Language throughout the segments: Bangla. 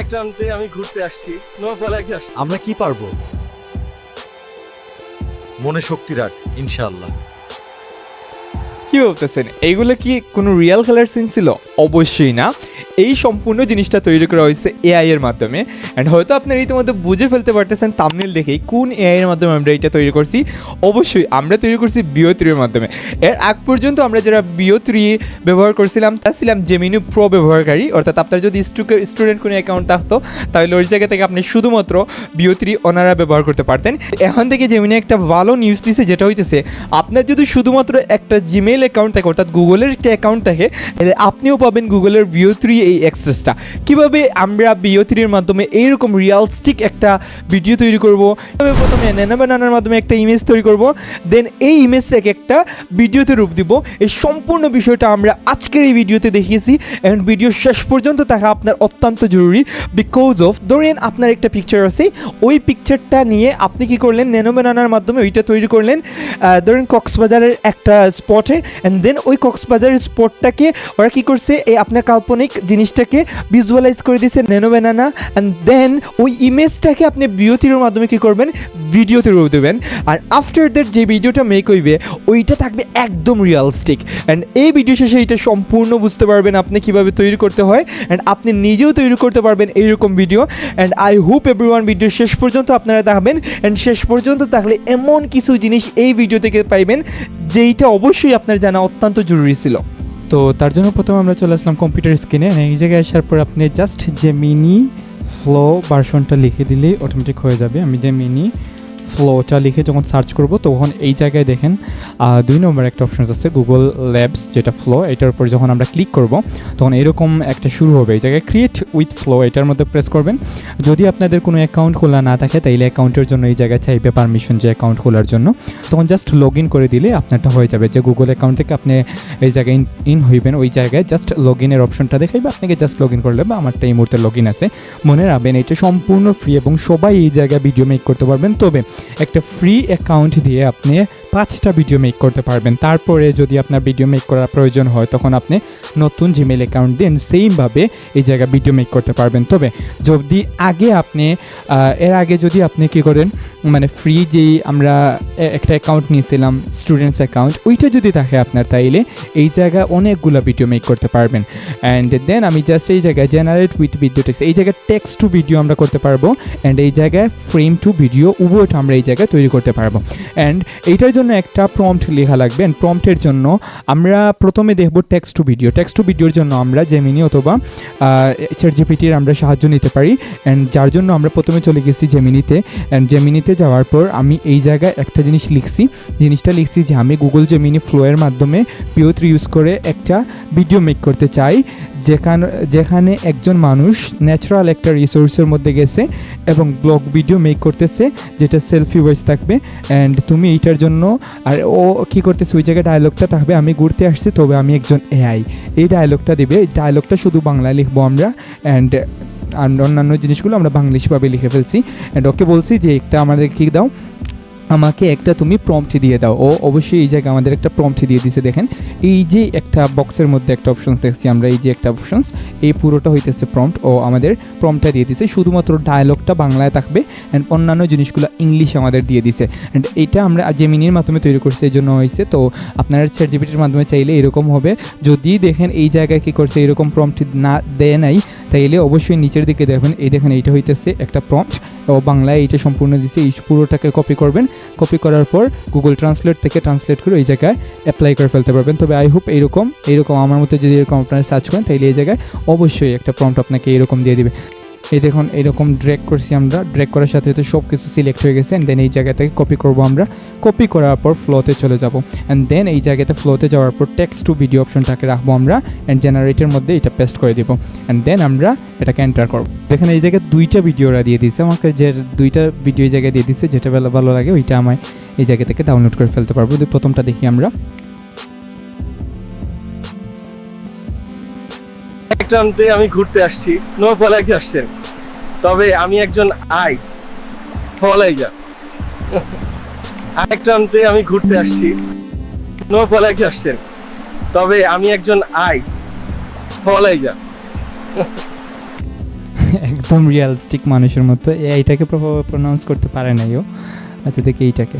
একটাতে আমি ঘুরতে আসছি, নোয়াপাড়ায় আসছি। আমরা কি পারবো? মনে শক্তি রাখ, ইনশাআল্লাহ। কি বলতেছেন, এইগুলো কি কোনো রিয়েল কালার সিন ছিল? অবশ্যই না। এই সম্পূর্ণ জিনিসটা তৈরি করা হয়েছে এআই এর মাধ্যমে। অ্যান্ড হয়তো আপনারা ইতিমধ্যে বুঝে ফেলতে পারতেছেন থাম্বনেল দেখেই কোন এআই এর মাধ্যমে আমরা এটা তৈরি করছি। অবশ্যই আমরা তৈরি করছি Veo 3 এর মাধ্যমে। এর আগ পর্যন্ত আমরা যারা Veo 3 ব্যবহার করছিলাম তা ছিলাম Gemini Pro ব্যবহারকারী, অর্থাৎ আপনার যদি স্টুডেন্ট কোনো অ্যাকাউন্ট থাকতো তাহলে ওই জায়গা থেকে আপনি শুধুমাত্র Veo 3 ওনারা ব্যবহার করতে পারতেন। এখন থেকে Gemini একটা ভালো নিউজ দিছে, যেটা হইতেছে আপনার যদি শুধুমাত্র একটা জিমেইল অ্যাকাউন্ট থাকে, অর্থাৎ গুগলের একটা অ্যাকাউন্ট থাকে, তাহলে আপনিও পাবেন গুগলের Veo 3 এই অ্যাক্সেসটা। কীভাবে আমরা Veo 3 এর মাধ্যমে এইরকম রিয়ালিস্টিক একটা ভিডিও তৈরি করব? তবে প্রথমে ন্যানোবানানার মাধ্যমে একটা ইমেজ তৈরি করব, দেন এই ইমেজটাকে একটা ভিডিওতে রূপ দিব। এই সম্পূর্ণ বিষয়টা আমরা আজকের এই ভিডিওতে দেখিয়েছি। অ্যান্ড ভিডিও শেষ পর্যন্ত থাকা আপনার অত্যন্ত জরুরি, বিকজ অফ ধরেন আপনার একটা পিকচার আছে, ওই পিকচারটা নিয়ে আপনি কি করলেন, ন্যানোবানানার মাধ্যমে ওইটা তৈরি করলেন ধরেন কক্সবাজারের একটা স্পটে। অ্যান্ড দেন ওই কক্সবাজারের স্পটটাকে ওরা কী করছে, এই আপনার কাল্পনিক জিনিসটাকে ভিজুয়ালাইজ করে দিয়েছে ন্যানোবানানা। অ্যান্ড দেন ওই ইমেজটাকে আপনি Veo 3 এর মাধ্যমে কী করবেন, ভিডিওতে রূপ দেবেন। আর আফটার দ্যাট যে ভিডিওটা মেক হইবে ওইটা থাকবে একদম রিয়ালিস্টিক। অ্যান্ড এই ভিডিও শেষে এটা সম্পূর্ণ বুঝতে পারবেন আপনি কীভাবে তৈরি করতে হয়। অ্যান্ড আপনি নিজেও তৈরি করতে পারবেন এইরকম video. And I hope everyone video শেষ পর্যন্ত আপনারা দেখবেন। অ্যান্ড শেষ পর্যন্ত থাকলে এমন কিছু জিনিস এই ভিডিও থেকে পাইবেন যেইটা অবশ্যই আপনার জানা অত্যন্ত জরুরি ছিল। তো তার জন্য প্রথমে আমরা চলে আসলাম কম্পিউটার স্ক্রিনে। এই জায়গায় আসার পর আপনি জাস্ট Gemini ফ্লো ভার্সনটা লিখে দিলেই অটোমেটিক হয়ে যাবে। আমি Gemini ফ্লোটা লিখে যখন সার্চ করব তখন এই জায়গায় দেখেন 2 নম্বর একটা অপশন আছে গুগল ল্যাবস, যেটা ফ্লো। এটার উপর যখন আমরা ক্লিক করব তখন এরকম একটা শুরু হবে। এই জায়গায় ক্রিয়েট উইথ ফ্লো এটার মধ্যে প্রেস করবেন। যদি আপনাদের কোনো অ্যাকাউন্ট খোলা না থাকে তাইলে অ্যাকাউন্টের জন্য এই জায়গায় চাইবে পারমিশন, যে অ্যাকাউন্ট খোলার জন্য। তখন জাস্ট লগ ইন করে দিলে আপনারটা হয়ে যাবে। যে গুগল অ্যাকাউন্ট থেকে আপনি এই জায়গায় ইন হইবেন, ওই জায়গায় জাস্ট লগ ইনের অপশনটা দেখাইবে আপনাকে। জাস্ট লগ ইন করলে বা আমারটা এই মুহূর্তে লগ ইন আছে। মনে রাখবেন এটা সম্পূর্ণ ফ্রি এবং সবাই এই জায়গায় ভিডিও মেক করতে পারবেন। তবে একটা ফ্রি অ্যাকাউন্ট দিয়ে আপনি 5টা ভিডিও মেক করতে পারবেন। তারপরে যদি আপনার ভিডিও মেক করার প্রয়োজন হয় তখন আপনি নতুন জিমেইল অ্যাকাউন্ট দিয়ে সেইমভাবে এই জায়গায় ভিডিও মেক করতে পারবেন। তবে যদি এর আগে যদি আপনি কী করেন, মানে ফ্রি যেই আমরা একটা অ্যাকাউন্ট নিয়েছিলাম স্টুডেন্টস অ্যাকাউন্ট, ওইটা যদি থাকে আপনার, তাইলে এই জায়গায় অনেকগুলো ভিডিও মেক করতে পারবেন। অ্যান্ড দেন আমি জাস্ট এই জায়গায় জেনারেট উইথ ভিডিও টেক্সট, এই জায়গায় টেক্সট টু ভিডিও আমরা করতে পারবো। অ্যান্ড এই জায়গায় ফ্রেম টু ভিডিও উভয়টা আমরা এই জায়গায় তৈরি করতে পারবো। অ্যান্ড এইটার জন্য একটা প্রম্পট লেখা লাগবে। অ্যান্ড প্রম্পটের জন্য আমরা প্রথমে দেখব text to video. Text to ভিডিওর জন্য আমরা Gemini অথবা ChatGPT-র আমরা সাহায্য নিতে পারি। অ্যান্ড যার জন্য আমরা প্রথমে চলে গেছি Gemini-তে। অ্যান্ড Gemini-তে যাওয়ার পর আমি এই জায়গায় একটা জিনিসটা লিখছি যে আমি গুগল Gemini ফ্লো এর মাধ্যমে Veo 3 ইউজ করে একটা ভিডিও মেক করতে চাই, যেখানে একজন মানুষ ন্যাচারাল একটা রিসোর্সের মধ্যে গেছে এবং ব্লগ ভিডিও মেক করতেছে, যেটা সেলফি ভয়েস থাকবে। অ্যান্ড তুমি এইটার জন্য আর ও কী করতেছে, ওই জায়গায় ডায়লগটা থাকবে আমি ঘুরতে আসছি তবে আমি একজন এআই, এই ডায়লগটা দেবে। এই ডায়লগটা শুধু বাংলায় লিখবো আমরা। অ্যান্ড অন্যান্য জিনিসগুলো আমরা বাংলিশভাবে লিখে ফেলছি। অ্যান্ড ওকে বলছি যে একটা আমাদের কী দাও, আমাকে একটা তুমি প্রম্পট দিয়ে দাও। ও অবশ্যই এই জায়গায় আমাদের একটা প্রম্পট দিয়ে দিছে। দেখেন এই যে একটা বক্সের মধ্যে একটা অপশনস দেখছি আমরা, এই যে একটা অপশনস, এই পুরোটা হইতেছে প্রম্পট। ও আমাদের প্রম্পটটা দিয়ে দিছে, শুধুমাত্র ডায়লগটা বাংলায় থাকবে অ্যান্ড অন্যান্য জিনিসগুলো ইংলিশ আমাদের দিয়ে দিছে। অ্যান্ড এটা আমরা Gemini-র মাধ্যমে তৈরি করছি, এই জন্য হয়েছে। তো আপনারা ChatGPT-র মাধ্যমে চাইলে এরকম হবে। যদি দেখেন এই জায়গায় কী করছে, এরকম প্রম্পট না দেয় নাই, তাইলে অবশ্যই নিচের দিকে দেখবেন, এই দেখেন এইটা হইতেছে একটা প্রম্পট। ও বাংলায় এইটা সম্পূর্ণ দিচ্ছে। এই পুরোটাকে কপি করবেন, কপি করার পর গুগল ট্রান্সলেট থেকে ট্রান্সলেট করে এই জায়গায় অ্যাপ্লাই করে ফেলতে পারবেন। তবে আই হোপ এইরকম আমার মতো যদি এরকম আপনারা সার্চ করেন তাইলে এই জায়গায় অবশ্যই একটা প্রম্পট আপনাকে এরকম দিয়ে দিবে। এই দেখুন এরকম ড্র্যাগ করছি আমরা, ড্র্যাগ করার সাথে সাথে সব কিছু সিলেক্ট হয়ে গেছে। অ্যান্ড দেন এই জায়গা থেকে কপি করবো আমরা, কপি করার পর ফ্লোতে চলে যাব। অ্যান্ড দেন এই জায়গাতে ফ্লোতে যাওয়ার পর টেক্সট টু ভিডিও অপশনটাকে রাখবো আমরা। অ্যান্ড জেনারেটের মধ্যে এটা পেস্ট করে দিব। অ্যান্ড দেন আমরা এটাকে এন্টার করবো। দেখেন এই জায়গায় 2টা ভিডিওরা দিয়ে দিয়েছে আমাকে, যে 2টা ভিডিও এই জায়গায় দিয়ে দিচ্ছে, যেটা ভালো লাগে ওইটা আমায় এই জায়গা থেকে ডাউনলোড করে ফেলতে পারবো। প্রথমটা দেখি আমরা। একটাতে আমি ঘুরতে আসছি, নোয়াপাড়ায় আসছেন, তবে আমি একজন ফলাইজা। আরেকটাতে আমি ঘুরতে আসছি, নোয়াপাড়ায় আসছেন, তবে আমি একজন ফলাইজা। একদম রিয়ালিস্টিক মানুষের মতো। এইটাকে প্রনাউন্স করতে পারে নাই ও। আচ্ছা দেখি এইটাকে,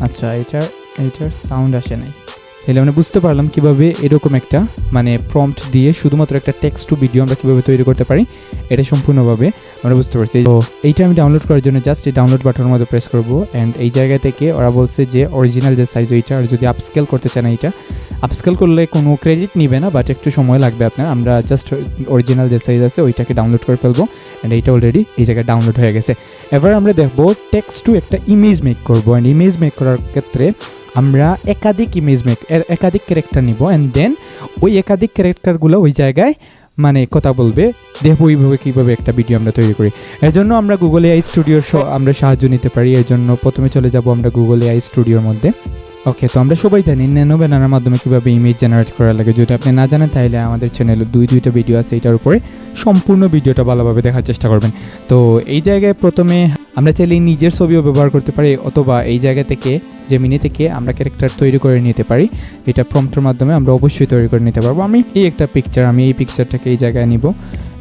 আচ্ছা এইটার সাউন্ড আসে নাই। তাহলে আমরা বুঝতে পারলাম কিভাবে এরকম একটা মানে প্রম্পট দিয়ে শুধুমাত্র একটা টেক্সট টু ভিডিও আমরা কিভাবে তৈরি করতে পারি, এটা সম্পূর্ণভাবে আমরা বুঝতে পারছি। তো এইটা আমি ডাউনলোড করার জন্য জাস্ট এই ডাউনলোড বাটনের মধ্যে প্রেস করব, অ্যান্ড এই জায়গা থেকে ওরা বলছে যে অরিজিনাল যে সাইজ ওইটা, আর যদি আপস্কেল করতে চান এইটা আপস্কেল করলে কোনো ক্রেডিট নিবে না, বাট একটু সময় লাগবে আপনার। আমরা জাস্ট অরিজিনাল যে সাইজ আছে ওইটাকে ডাউনলোড করে ফেলবো, অ্যান্ড এইটা অলরেডি এই জায়গায় ডাউনলোড হয়ে গেছে। এবার আমরা দেখবো টেক্সট টু একটা ইমেজ মেক করবো, অ্যান্ড ইমেজ মেক করার ক্ষেত্রে আমরা একাধিক একাধিক ক্যারেক্টার নিব, অ্যান্ড দেন ওই একাধিক ক্যারেক্টারগুলো ওই জায়গায় মানে কথা বলবে, দেখবো ওইভাবে কীভাবে একটা ভিডিও আমরা তৈরি করি। এর জন্য আমরা গুগল এআই স্টুডিওর আমরা সাহায্য নিতে পারি। এর জন্য প্রথমে চলে যাব আমরা গুগল এআই স্টুডিওর মধ্যে। ওকে, তো আমরা সবাই জানি ন্যানো ব্যানানার মাধ্যমে কীভাবে ইমেজ জেনারেট করা লাগে। যদি আপনি না জানেন তাহলে আমাদের চ্যানেলে দুইটা ভিডিও আছে, এটার উপরে সম্পূর্ণ ভিডিওটা ভালোভাবে দেখার চেষ্টা করবেন। তো এই জায়গায় প্রথমে আমরা চাইলে নিজের ছবিও ব্যবহার করতে পারি, অথবা এই জায়গা থেকে জেমিনি থেকে আমরা ক্যারেক্টার তৈরি করে নিতে পারি। এটা প্রম্পটের মাধ্যমে আমরা অবশ্যই তৈরি করে নিতে পারবো। আমি এই পিকচারটাকে এই জায়গায় নিব,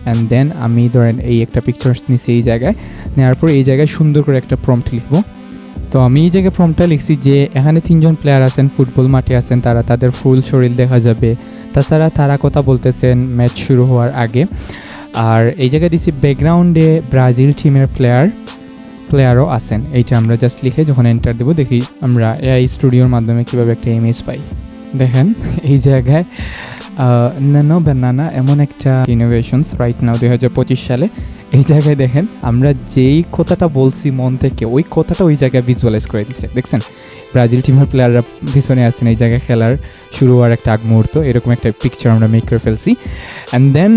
অ্যান্ড দেন আমি ধরেন এই একটা পিকচার্স নিচ্ছি এই জায়গায়, নেওয়ার পর এই জায়গায় সুন্দর করে একটা প্রম্পট লিখবো। তো আমি এই জায়গায় প্রম্পটটা লিখছি যে এখানে 3 জন প্লেয়ার আছেন, ফুটবল মাঠে আছেন, তাদের ফুল শরীর দেখা যাবে, তাছাড়া তারা কথা বলতেছেন ম্যাচ শুরু হওয়ার আগে। আর এই জায়গায় দিচ্ছি ব্যাকগ্রাউন্ডে ব্রাজিল টিমের প্লেয়ারও আছেন। এইটা আমরা জাস্ট লিখে যখন এন্টার দেবো, দেখি আমরা এআই স্টুডিওর মাধ্যমে কীভাবে একটা ইমেজ পাই। দেখেন এই জায়গায় ন্যানো ব্যানানা এমন একটা ইনোভেশনস রাইট নাও 2025 সালে। এই জায়গায় দেখেন আমরা যেই কথাটা বলছি মন থেকে, ওই কথাটা ওই জায়গায় ভিজুয়ালাইজ করে দিচ্ছে। দেখছেন ব্রাজিল টিমের প্লেয়াররা পিছনে আছেন, এই জায়গায় খেলার শুরু হওয়ার একটা আগ মুহূর্ত, এরকম একটা পিকচার আমরা মেক করে ফেলছি। অ্যান্ড দেন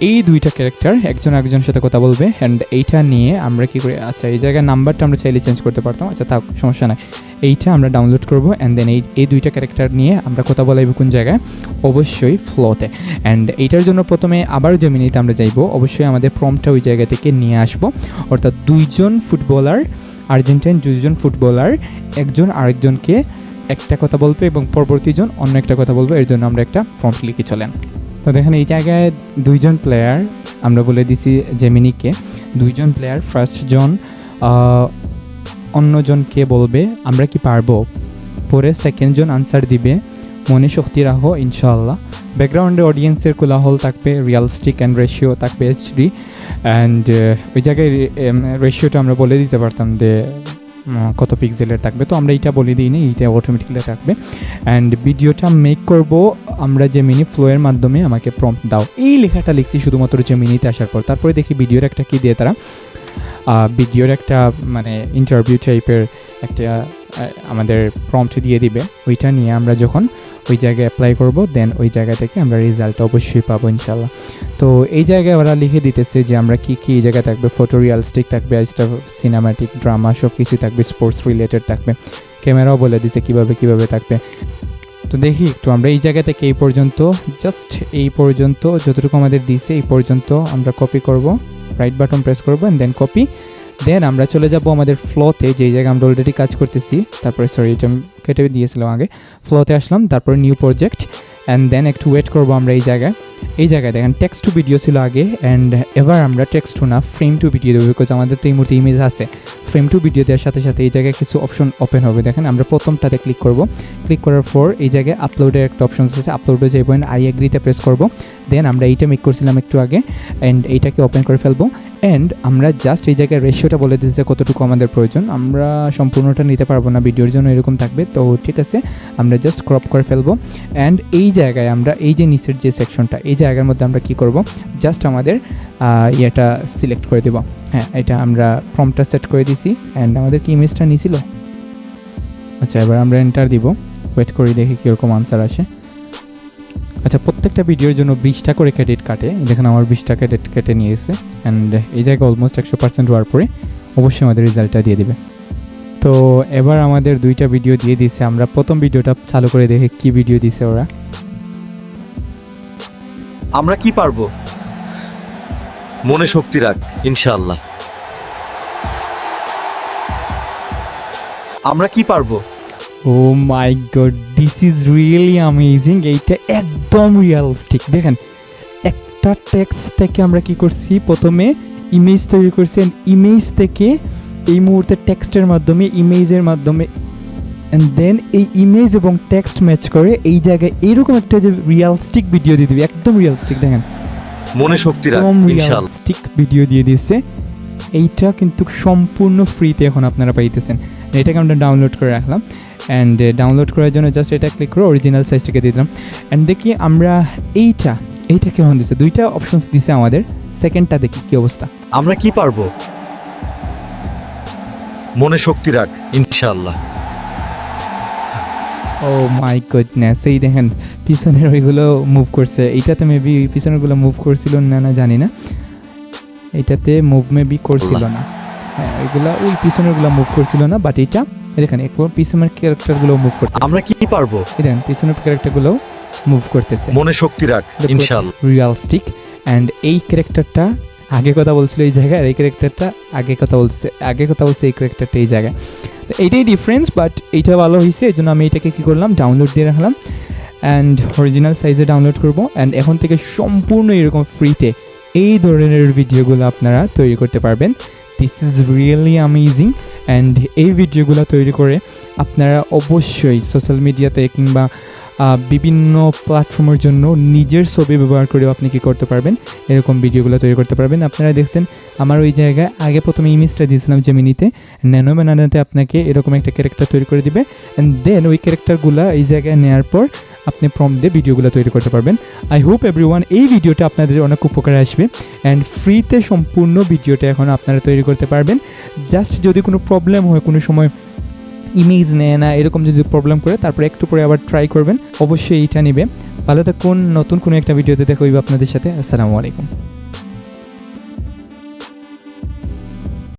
এই দুইটা ক্যারেক্টার একজন আরেকজনের সাথে কথা বলবে, অ্যান্ড এইটা নিয়ে আমরা কী করি, আচ্ছা এই জায়গায় নাম্বারটা আমরা চাইলে চেঞ্জ করতে পারতাম, আচ্ছা তাও সমস্যা নাই। এইটা আমরা ডাউনলোড করবো, অ্যান্ড দেন এই দুইটা ক্যারেক্টার নিয়ে আমরা কথা বলাইব কোন জায়গায়, অবশ্যই ফ্লোতে। অ্যান্ড এইটার জন্য প্রথমে আবার জেমিনিতে আমরা যাইব, অবশ্যই আমাদের প্রম্পটটা ওই জায়গা থেকে নিয়ে আসবো, অর্থাৎ আর্জেন্টাইন দুইজন ফুটবলার একজন আরেকজনকে একটা কথা বলবে এবং পরবর্তী জন অন্য একটা কথা বলবে। এর জন্য আমরা একটা প্রম্পট লিখে চলেন। তো দেখেন এই জায়গায় 2 জন প্লেয়ার আমরা বলে দিছি জেমিনিকে, 2 জন প্লেয়ার, ফার্স্ট জন অন্যজনকে বলবে আমরা কি পারবো, পরে সেকেন্ড জন আনসার দিবে মনে শক্তি রাখো ইনশাআল্লাহ। ব্যাকগ্রাউন্ডে অডিয়েন্সের কোলাহল থাকবে, রিয়ালিস্টিক অ্যান্ড রেশিও থাকবে এইচডি, অ্যান্ড ওই জায়গায় রেশিওটা আমরা বলে দিতে পারতাম যে কত পিক্সেলের থাকবে, তো আমরা এইটা বলে দিই নি, এইটা অটোমেটিক্যালি থাকবে। অ্যান্ড ভিডিওটা মেক করব আমরা জেমিনি ফ্লোয়ের মাধ্যমে, আমাকে প্রম্পট দাও। এই লেখাটা লিখছি শুধুমাত্র জেমিনিতে আসার পর। তারপরে দেখি ভিডিওর একটা কী দিয়ে তারা, ভিডিওর একটা মানে ইন্টারভিউ টাইপের একটা আমাদের প্রম্পট দিয়ে দিবে। ওইটা নিয়ে আমরা যখন ওই জায়গায় অ্যাপ্লাই করব, দেন ওই জায়গা থেকে আমরা রেজাল্ট অবশ্যই পাবো ইনশাল্লাহ। তো এই জায়গায় ওরা লিখে দিতেছে যে আমরা কি এই জায়গায় থাকবে, ফটো রিয়ালিস্টিক থাকবে, সিনেমাটিক, ড্রামা সব কিছুই থাকবে, স্পোর্টস রিলেটেড থাকবে, ক্যামেরাও বলে দিছে কিভাবে থাকবে। তো দেখি একটু আমরা এই জায়গা থেকে জাস্ট এই পর্যন্ত যতটুকু আমাদের দিয়েছে এই পর্যন্ত আমরা কপি করব, রাইট বাটন প্রেস করবো, অ্যান্ড দেন কপি। দেন আমরা চলে যাব আমাদের ফ্লোতে, যেই জায়গায় আমরা অলরেডি কাজ করতেছি। তারপরে এটা কেটে দিয়েছিলাম আগে, ফ্লোতে আসলাম, তারপরে নিউ প্রজেক্ট, অ্যান্ড দেন একটু ওয়েট করবো আমরা এই জায়গায় দেখেন টেক্সট টু ভিডিও ছিল আগে, অ্যান্ড এবার আমরা টেক্সট টু না ফ্রেম টু ভিডিও দেবো, বিকজ আমাদের তো এই মুহূর্তে ইমেজ আছে। ফ্রেম টু ভিডিও দেওয়ার সাথে সাথে এই জায়গায় কিছু অপশন ওপেন হবে। দেখেন আমরা প্রথমটাতে ক্লিক করব, ক্লিক করার পর এই জায়গায় আপলোডের একটা অপশন আছে, আপলোডে যাইব, আই এগ্রিতে প্রেস করব। দেন আমরা এইটা মেক করছিলাম একটু আগে, অ্যান্ড এইটাকে ওপেন করে ফেলবো, অ্যান্ড আমরা জাস্ট এই জায়গায় রেশিওটা বলে দিচ্ছি কতটুকু আমাদের প্রয়োজন। আমরা সম্পূর্ণটা নিতে পারবো না, ভিডিওর জন্য এরকম থাকবে, তো ঠিক আছে আমরা জাস্ট ক্রপ করে ফেলবো। অ্যান্ড এই জায়গায় আমরা এই যে নিচের যে সেকশনটা, এই জায়গার মধ্যে আমরা কি করব, জাস্ট আমাদের ইয়েটা সিলেক্ট করে দেব। হ্যাঁ, এটা আমরা প্রম্পটটা সেট করে দিছি, অ্যান্ড আমাদের কি ইমেজটা নিছিল। আচ্ছা এবার আমরা এন্টার দিব, ওয়েট করি দেখি কীরকম আনসার আসে। আচ্ছা প্রত্যেকটা ভিডিওর জন্য 20টা করে ক্রেডিট কাটে, দেখেন আমার 20টা ক্রেডিট কেটে নিয়েছে, অ্যান্ড এই জায়গায় অলমোস্ট 100% হওয়ার পরে অবশ্যই আমাদের রেজাল্টটা দিয়ে দেবে। তো এবার আমাদের 2টা ভিডিও দিয়ে দিছে, আমরা প্রথম ভিডিওটা চালু করে দেখি কি ভিডিও দিছে ওরা। আমরা কি পারবো, মনে শক্তি রাখ ইনশাআল্লাহ। আমরা কি পারবো, oh my god, this is really amazing. এইটা একদম রিয়ালিস্টিক। দেখেন, একটা টেক্সট থেকে আমরা কি করছি, প্রথমে ইমেজ তৈরি করছি, ইমেজ থেকে এই মুহূর্তে টেক্সটের মাধ্যমে, ইমেজের মাধ্যমে, অ্যান্ড দেন এই ইমেজ এবং টেক্সট ম্যাচ করে এই জায়গায় এইরকম একটা যে রিয়ালিস্টিক ভিডিও দিয়ে দিবে, একদম রিয়ালিস্টিক। দেখেন, মনে শক্তি রাখ একদম ইনশাআল্লাহ। রিয়ালিস্টিক ভিডিও দিয়ে দিচ্ছে। এইটা কিন্তু সম্পূর্ণ ফ্রিতে এখন আপনারা পাইতেছেন। এটাকে আমরা ডাউনলোড করে রাখলাম, অ্যান্ড ডাউনলোড করার জন্য জাস্ট এটা ক্লিক করে অরিজিনাল সাইজটাকে দিয়ে দিলাম। অ্যান্ড দেখি আমরা এইটা কেমন দিচ্ছে, দুইটা অপশনস দিছে আমাদের। সেকেন্ডটা দেখি কি অবস্থা। আমরা কি পারবো, মনে শক্তি রাখ ইনশাআল্লাহ। ও মাই গুডনেস, এই দেখেন পিছনের ওইগুলো মুভ করছে। এইটাতে মেবি পিছনেরগুলো মুভ করছিল না জানি না, এইটাতে মুভ মেবি করছিল না। হ্যাঁ, ওইগুলো ওই পিছনেরগুলো মুভ করছিল না, বাট এইটা দেখেন একবার পিছনের ক্যারেক্টারগুলো মুভ করতে। আমরা কি পারবো, এই দেখেন পিছনের ক্যারেক্টারগুলো মুভ করতেছে। মনে শক্তি রাখ ইনশাআল্লাহ। রিয়ালিস্টিক। অ্যান্ড এই ক্যারেক্টারটা আগে কথা বলছিল এই জায়গায়, আর এই ক্যারেক্টারটা আগে কথা বলছে এই ক্যারেক্টারটা এই জায়গায়। তো এইটাই ডিফারেন্স, বাট এইটা ভালো হয়েছে। এই জন্য আমি এটাকে কী করলাম, ডাউনলোড দিয়ে রাখলাম, অ্যান্ড অরিজিনাল সাইজে ডাউনলোড করব। অ্যান্ড এখন থেকে সম্পূর্ণ এরকম ফ্রিতে এই ধরনের ভিডিওগুলো আপনারা তৈরি করতে পারবেন। This is really amazing. And এই ভিডিওগুলো তৈরি করে আপনারা অবশ্যই সোশ্যাল মিডিয়াতে কিংবা বিভিন্ন প্ল্যাটফর্মের জন্য নিজের ছবি ব্যবহার করেও আপনি কী করতে পারবেন, এরকম ভিডিওগুলো তৈরি করতে পারবেন। আপনারা দেখছেন আমার ওই জায়গায় আগে প্রথমে ইমেজটা দিয়েছিলাম জেমিনিতে, ন্যানো বানানোতে আপনাকে এরকম একটা ক্যারেক্টার তৈরি করে দিবে, অ্যান্ড দেন ওই ক্যারেক্টারগুলো এই জায়গায় নেওয়ার পর আপনি প্রম্পট দিয়ে ভিডিওগুলো তৈরি করতে পারবেন। আই হোপ এভরিওয়ান এই ভিডিওটা আপনাদের অনেক উপকারে আসবে, অ্যান্ড ফ্রিতে সম্পূর্ণ ভিডিওটা এখন আপনারা তৈরি করতে পারবেন। জাস্ট যদি কোনো প্রবলেম হয়, কোনো সময় ইমেজ নেয় না, এরকম যদি প্রবলেম করে, তারপরে একটু পরে আবার ট্রাই করবেন, অবশ্যই এইটা নেবে। ভালো থাকুন, নতুন কোনো একটা ভিডিওতে দেখা হইবে আপনাদের সাথে। আসসালামু আলাইকুম।